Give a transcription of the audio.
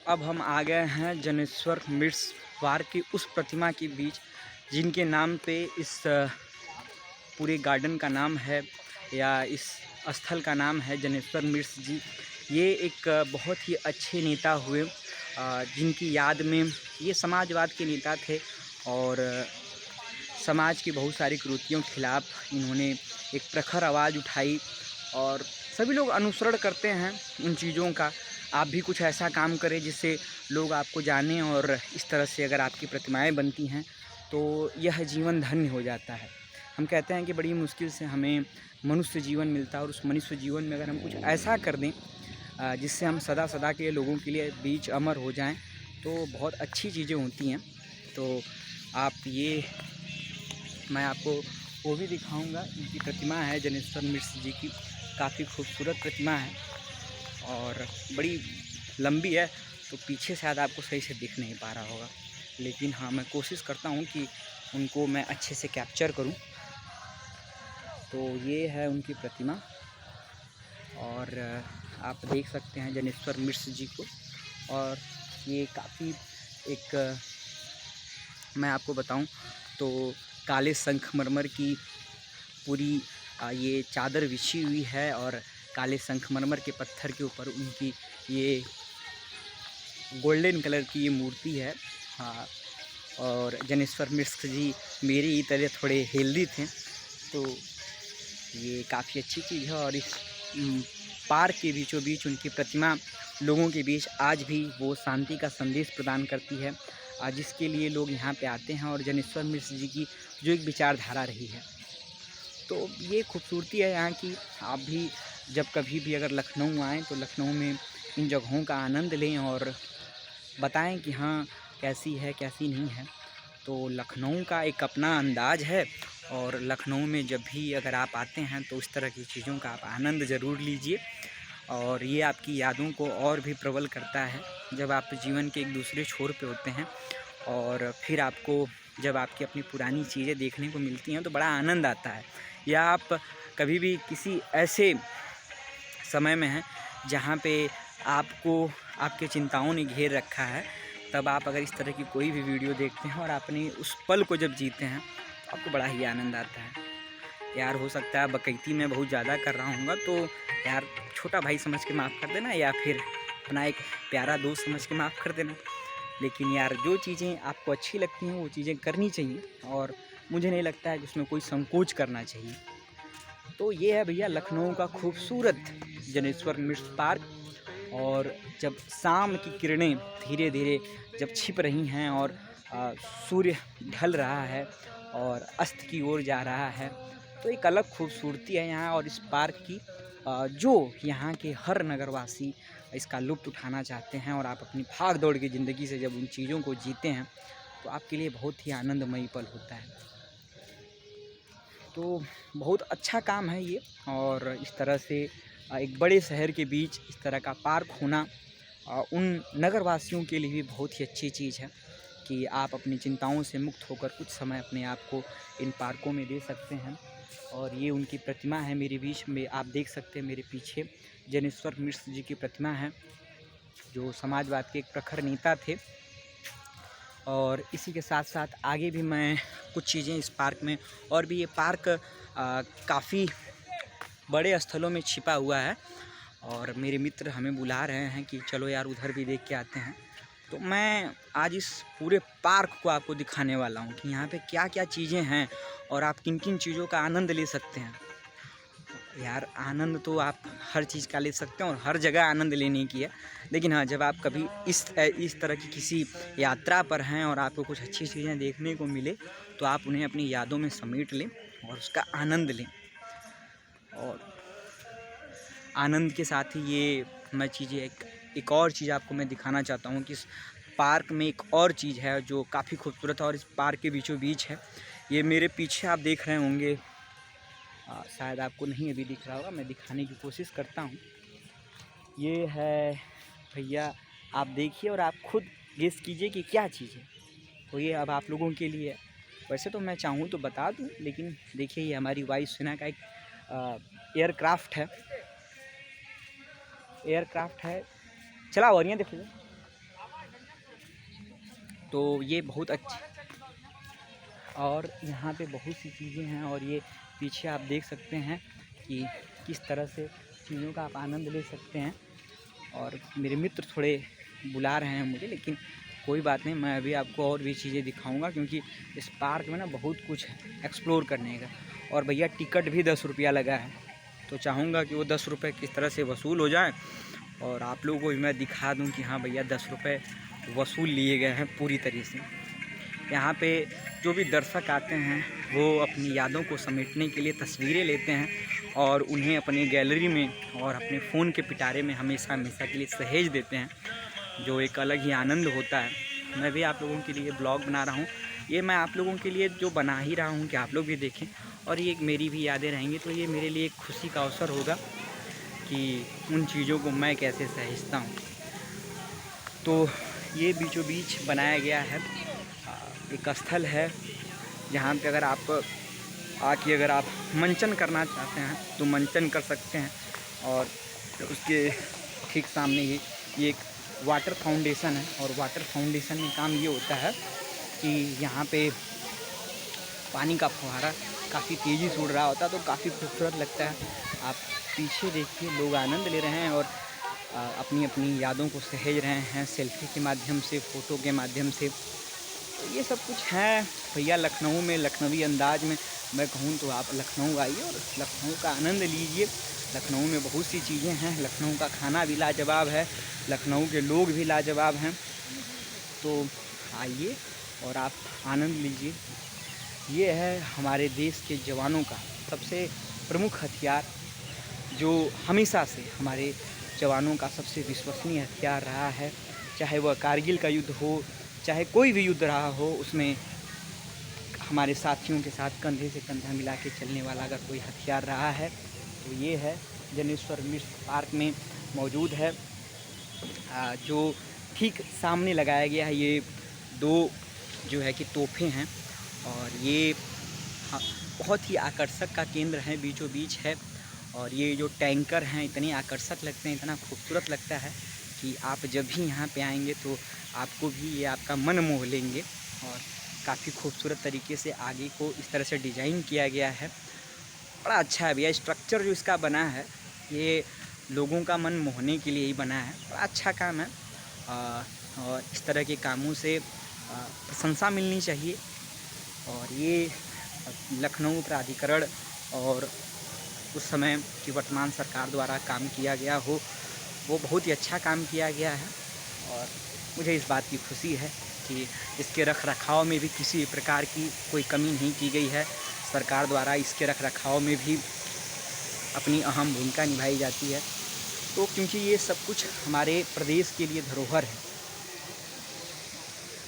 अब हम आ गए हैं जनेश्वर मिट्स पार्क की उस प्रतिमा के बीच जिनके नाम पे इस पूरे गार्डन का नाम है या इस स्थल का नाम है जनेश्वर मिट्स जी। ये एक बहुत ही अच्छे नेता हुए जिनकी याद में ये समाजवाद के नेता थे और समाज की बहुत सारी कुरीतियों के खिलाफ इन्होंने एक प्रखर आवाज़ उठाई और सभी लोग अनुसरण करते हैं उन चीज़ों का। आप भी कुछ ऐसा काम करें जिससे लोग आपको जानें और इस तरह से अगर आपकी प्रतिमाएं बनती हैं तो यह जीवन धन्य हो जाता है। हम कहते हैं कि बड़ी मुश्किल से हमें मनुष्य जीवन मिलता है और उस मनुष्य जीवन में अगर हम कुछ ऐसा कर दें जिससे हम सदा सदा के लोगों के लिए बीच अमर हो जाएं तो बहुत अच्छी चीज़ें होती हैं। तो आप ये मैं आपको वो भी दिखाऊंगा। इनकी प्रतिमा है जनेश्वर मिट्स जी की, काफ़ी खूबसूरत प्रतिमा है और बड़ी लंबी है तो पीछे शायद आपको सही से दिख नहीं पा रहा होगा, लेकिन हाँ मैं कोशिश करता हूँ कि उनको मैं अच्छे से कैप्चर करूँ। तो ये है उनकी प्रतिमा और आप देख सकते हैं जनेश्वर मिट्स जी को। और ये काफ़ी एक मैं आपको बताऊं तो काले संगमरमर की पूरी ये चादर बिछी हुई है और काले संगमरमर के पत्थर के ऊपर उनकी ये गोल्डन कलर की ये मूर्ति है। हाँ, और जनेश्वर मिट्स जी मेरी ही तरह थोड़े हेल्दी थे तो ये काफ़ी अच्छी चीज़ है। और इस पार्क के बीचों बीच उनकी प्रतिमा लोगों के बीच आज भी वो शांति का संदेश प्रदान करती है जिसके लिए लोग यहाँ पे आते हैं। और जनेश्वर मिट्स जी की जो एक विचारधारा रही है तो ये खूबसूरती है यहाँ की। आप भी जब कभी भी अगर लखनऊ आएँ तो लखनऊ में इन जगहों का आनंद लें और बताएं कि हाँ कैसी है कैसी नहीं है। तो लखनऊ का एक अपना अंदाज़ है और लखनऊ में जब भी अगर आप आते हैं तो उस तरह की चीज़ों का आप आनंद ज़रूर लीजिए और ये आपकी यादों को और भी प्रबल करता है। जब आप जीवन के एक दूसरे छोर पे होते हैं और फिर आपको जब आपकी अपनी पुरानी चीज़ें देखने को मिलती हैं तो बड़ा आनंद आता है। या आप कभी भी किसी ऐसे समय में हैं जहाँ पे आपको आपके चिंताओं ने घेर रखा है, तब आप अगर इस तरह की कोई भी वीडियो देखते हैं और आपने उस पल को जब जीते हैं तो आपको बड़ा ही आनंद आता है। यार हो सकता है बकैती मैं बहुत ज़्यादा कर रहा हूँगा तो यार छोटा भाई समझ के माफ़ कर देना या फिर अपना एक प्यारा दोस्त समझ के माफ़ कर देना। लेकिन यार जो चीज़ें आपको अच्छी लगती हैं वो चीज़ें करनी चाहिए और मुझे नहीं लगता है कि उसमें कोई संकोच करना चाहिए। तो ये है भैया लखनऊ का खूबसूरत जनेश्वर मिट्स पार्क। और जब शाम की किरणें धीरे धीरे जब छिप रही हैं और सूर्य ढल रहा है और अस्त की ओर जा रहा है तो एक अलग खूबसूरती है यहाँ। और इस पार्क की जो यहाँ के हर नगरवासी इसका लुत्फ़ उठाना चाहते हैं और आप अपनी भाग दौड़ की ज़िंदगी से जब उन चीज़ों को जीते हैं तो आपके लिए बहुत ही आनंदमयी पल होता है। तो बहुत अच्छा काम है ये। और इस तरह से एक बड़े शहर के बीच इस तरह का पार्क होना उन नगरवासियों के लिए भी बहुत ही अच्छी चीज़ है कि आप अपनी चिंताओं से मुक्त होकर कुछ समय अपने आप को इन पार्कों में दे सकते हैं। और ये उनकी प्रतिमा है मेरे बीच में, आप देख सकते हैं मेरे पीछे जनेश्वर मिट्स जी की प्रतिमा है जो समाजवाद के एक प्रखर नेता थे। और इसी के साथ साथ आगे भी मैं कुछ चीज़ें इस पार्क में और भी ये पार्क काफ़ी बड़े स्थलों में छिपा हुआ है और मेरे मित्र हमें बुला रहे हैं कि चलो यार उधर भी देख के आते हैं। तो मैं आज इस पूरे पार्क को आपको दिखाने वाला हूँ कि यहाँ पे क्या क्या चीज़ें हैं और आप किन किन चीज़ों का आनंद ले सकते हैं। यार आनंद तो आप हर चीज़ का ले सकते हैं और हर जगह आनंद लेने की है, लेकिन हाँ जब आप कभी इस तरह की किसी यात्रा पर हैं और आपको कुछ अच्छी चीज़ें देखने को मिले तो आप उन्हें अपनी यादों में समेट लें और उसका आनंद लें। और आनंद के साथ ही ये मैं चीज़ें एक और चीज़ आपको मैं दिखाना चाहता हूँ कि इस पार्क में एक और चीज़ है जो काफ़ी खूबसूरत है और इस पार्क के बीचों बीच है। ये मेरे पीछे आप देख रहे होंगे, शायद आपको नहीं अभी दिख रहा होगा, मैं दिखाने की कोशिश करता हूँ। ये है भैया, आप देखिए और आप खुद गेस कीजिए कि क्या चीज़ है। तो ये अब आप लोगों के लिए, वैसे तो मैं चाहूँ तो बता दूँ, लेकिन देखिए ये हमारी वायुसेना का एक एयरक्राफ्ट है। चला और ये देखिए तो ये बहुत अच्छी, और यहाँ पे बहुत सी चीज़ें हैं। और ये पीछे आप देख सकते हैं कि किस तरह से चीज़ों का आप आनंद ले सकते हैं। और मेरे मित्र थोड़े बुला रहे हैं मुझे, लेकिन कोई बात नहीं, मैं अभी आपको और भी चीज़ें दिखाऊंगा, क्योंकि इस पार्क में ना बहुत कुछ है एक्सप्लोर करने का। और भैया टिकट भी 10 रुपया लगा है, तो चाहूँगा कि वो 10 रुपये किस तरह से वसूल हो जाए और आप लोगों को भी मैं दिखा दूँ कि हाँ भैया 10 रुपये वसूल लिए गए हैं पूरी तरीके से। यहाँ पे जो भी दर्शक आते हैं वो अपनी यादों को समेटने के लिए तस्वीरें लेते हैं और उन्हें अपनी गैलरी में और अपने फ़ोन के पिटारे में हमेशा हमेशा के लिए सहेज देते हैं, जो एक अलग ही आनंद होता है। मैं भी आप लोगों के लिए ब्लॉग बना रहा हूँ, ये मैं आप लोगों के लिए जो बना ही रहा हूँ कि आप लोग भी देखें और ये मेरी भी यादें रहेंगी। तो ये मेरे लिए एक खुशी का अवसर होगा कि उन चीज़ों को मैं कैसे सहेजता हूँ। तो ये बीचों बीच बनाया गया है, एक स्थल है जहाँ पे अगर आप मंचन करना चाहते हैं तो मंचन कर सकते हैं। और उसके ठीक सामने ही ये एक वाटर फाउंडेशन है, और वाटर फाउंडेशन में काम ये होता है कि यहाँ पे पानी का फुहारा काफ़ी तेज़ी से उड़ रहा होता है, तो काफ़ी खूबसूरत लगता है। आप पीछे देखिए, लोग आनंद ले रहे हैं और अपनी अपनी यादों को सहेज रहे हैं सेल्फी के माध्यम से, फ़ोटो के माध्यम से। तो ये सब कुछ है भैया लखनऊ में, लखनवी अंदाज में मैं कहूँ तो आप लखनऊ आइए और लखनऊ का आनंद लीजिए। लखनऊ में बहुत सी चीज़ें हैं, लखनऊ का खाना भी लाजवाब है, लखनऊ के लोग भी लाजवाब हैं। तो आइए और आप आनंद लीजिए। ये है हमारे देश के जवानों का सबसे प्रमुख हथियार, जो हमेशा से हमारे जवानों का सबसे विश्वसनीय हथियार रहा है। चाहे वह कारगिल का युद्ध हो, चाहे कोई भी युद्ध रहा हो, उसमें हमारे साथियों के साथ कंधे से कंधा मिला के चलने वाला अगर कोई हथियार रहा है तो ये है। जनेश्वर मिश्र पार्क में मौजूद है, जो ठीक सामने लगाया गया है। ये 2 जो है कि तोहफे हैं, और ये बहुत ही आकर्षक का केंद्र है, बीचों बीच है। और ये जो टैंकर हैं इतने आकर्षक लगते हैं, इतना खूबसूरत लगता है कि आप जब भी यहाँ पे आएंगे तो आपको भी ये आपका मन मोह लेंगे। और काफ़ी खूबसूरत तरीके से आगे को इस तरह से डिज़ाइन किया गया है, बड़ा अच्छा है भैया। स्ट्रक्चर जो इसका बना है ये लोगों का मन मोहने के लिए ही बना है, बड़ा अच्छा काम है। और इस तरह के कामों से प्रशंसा मिलनी चाहिए। और ये लखनऊ प्राधिकरण और उस समय की वर्तमान सरकार द्वारा काम किया गया हो, वो बहुत ही अच्छा काम किया गया है। और मुझे इस बात की खुशी है कि इसके रख रखाव में भी किसी प्रकार की कोई कमी नहीं की गई है। सरकार द्वारा इसके रख रखाव में भी अपनी अहम भूमिका निभाई जाती है। तो क्योंकि ये सब कुछ हमारे प्रदेश के लिए धरोहर है,